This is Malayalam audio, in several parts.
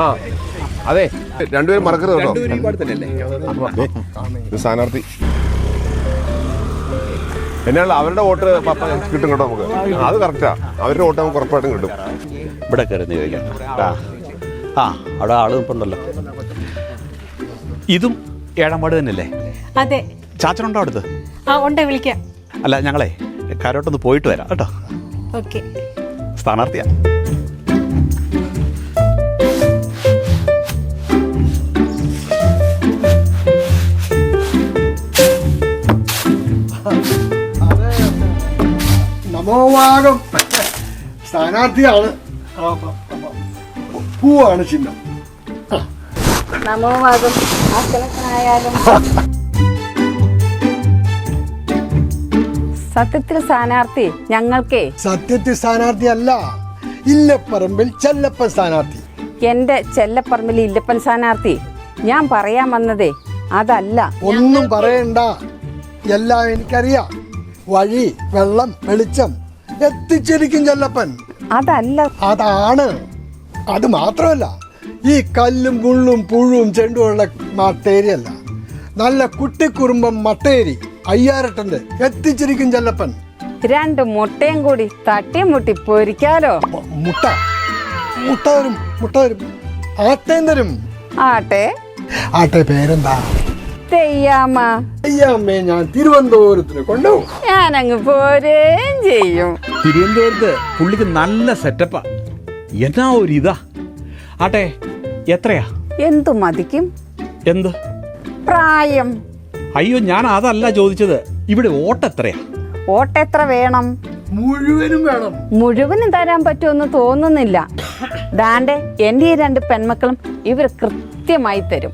ആ അതെ, രണ്ടുപേരും മറക്കരുത് കേട്ടോ. സ്ഥാനാർത്ഥി എന്നാണ് അവരുടെ വോട്ട് കിട്ടും കേട്ടോ നമുക്ക്. അത് കറക്റ്റാ, അവരുടെ വോട്ട് നമുക്ക് ഉറപ്പായിട്ടും കിട്ടും. ഇവിടെ കയറുന്ന ചോദിക്കാം. അവിടെ ആള് നിൽപ്പുണ്ടല്ലോ. ഇതും ഏഴാമ്പാട് തന്നെയല്ലേ? അതെ. ചാച്ചനുണ്ടോ അടുത്ത്? ഉണ്ട്, വിളിക്കാം. അല്ല, ഞങ്ങളെ കാരോട്ടൊന്ന് പോയിട്ട് വരാം കേട്ടോ. ഓക്കെ. സ്ഥാനാർത്ഥിയാ. നമോവാകം സ്ഥാനാർത്ഥിയാണ്. പൂവാണ് ചിഹ്നം. നമോവാകം ആയാലും സത്യത്തിൽ സ്ഥാനാർത്ഥി ഞങ്ങൾക്കേ. സത്യത്തിൽ സ്ഥാനാർത്ഥി അല്ല, ഇല്ലപ്പറമ്പിൽ ചെല്ലപ്പൻ സ്ഥാനാർത്ഥി. എന്റെ ചെല്ലപ്പറമ്പിൽ ഇല്ലപ്പൻ സ്ഥാനാർത്ഥി. ഞാൻ പറയാൻ വന്നതേ അതല്ല. ഒന്നും പറയണ്ട, എല്ലാം എനിക്കറിയാം. വഴി, വെള്ളം, വെളിച്ചം എത്തിച്ചിരിക്കും ചെല്ലപ്പൻ. അതല്ല. അതാണ്. അത് മാത്രമല്ല, ഈ കല്ലും മുള്ളും പുഴുവും ചെണ്ടുമുള്ള മട്ടേരിയല്ല, നല്ല കുട്ടിക്കുറുമ്പം മട്ടേരി അയ്യാരട്ടന്റെ എത്തിച്ചിരിക്കും ചെല്ലപ്പൻ. 2 മുട്ടയും കൂടി തട്ടിയും മുട്ടി പൊരിക്കാലോ. മുട്ട തരും, ആട്ടയും തരും. ആട്ടെ പേരെന്താ? തെയ്യാമ്മ. അയ്യാമ്മേ, ഞാൻ തിരുവനന്തപുരത്തിന് കൊണ്ടുപോകും. ഞാനങ്ങ് പോരേം ചെയ്യും. തിരുവനന്തപുരത്ത് പുള്ളിക്ക് നല്ല സെറ്റപ്പാ. എന്നാ ഒരു ഇതാ. ആട്ടെ, എത്രയാ? എന്തു മതിക്കും? എന്ത് പ്രായം? അയ്യോ, ഞാൻ അതല്ല ചോദിച്ചത്. ഇവിടെ വോട്ട് എത്രയാ? വോട്ട് എത്ര വേണം? മുഴുവനും വേണം. മുഴുവനും തരാൻ പറ്റുമെന്ന് തോന്നുന്നില്ല. ദാണ്ടെ എന്റെ ഈ 2 പെൺമക്കളും ഇവർ കൃത്യമായി തരും.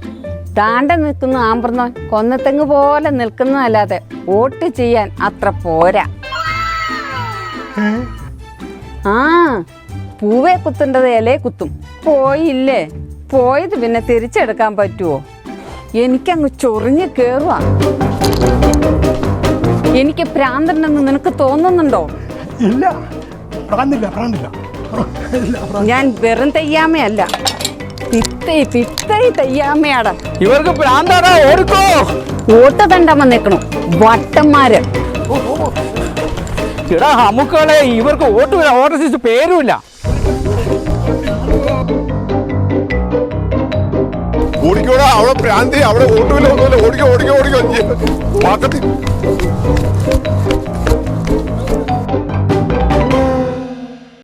ദാണ്ടെ നിൽക്കുന്ന ആമ്പർന്നോൻ കൊന്നത്തെങ്ങ് പോലെ നിൽക്കുന്നതല്ലാതെ വോട്ട് ചെയ്യാൻ അത്ര പോരാ. പൂവേ കുത്തേണ്ടത് ഇലയെ കുത്തും. പോയില്ലേ, പോയത് പിന്നെ തിരിച്ചെടുക്കാൻ പറ്റുമോ? എനിക്കങ്ങ് ചൊറിഞ്ഞ് കേറുക. എനിക്ക് ഭ്രാന്തണ്ടെന്ന് നിനക്ക് തോന്നുന്നുണ്ടോ? ഇല്ല, പ്രാന്തില്ല. ഞാൻ വെറും തെയ്യാമയല്ല, പിത്തൈ തെയ്യാമയാടാ. ഇവർക്ക് ഭ്രാന്താടാ. ഓടിക്കോ. വോട്ട് തണ്ടാൻ വന്നേക്കണു വട്ടന്മാര്. എടാ നമുക്കളെ, ഇവർക്ക് വോട്ടുമില്ല, വോട്ടർ ലിസ്റ്റ് പേരുമില്ല. ഓടിക്കോടാ, അവിടെ പ്രാന്തി, അവിടെ വോട്ടുമില്ല, ഒന്നുമില്ല. ഓടിക്കോ.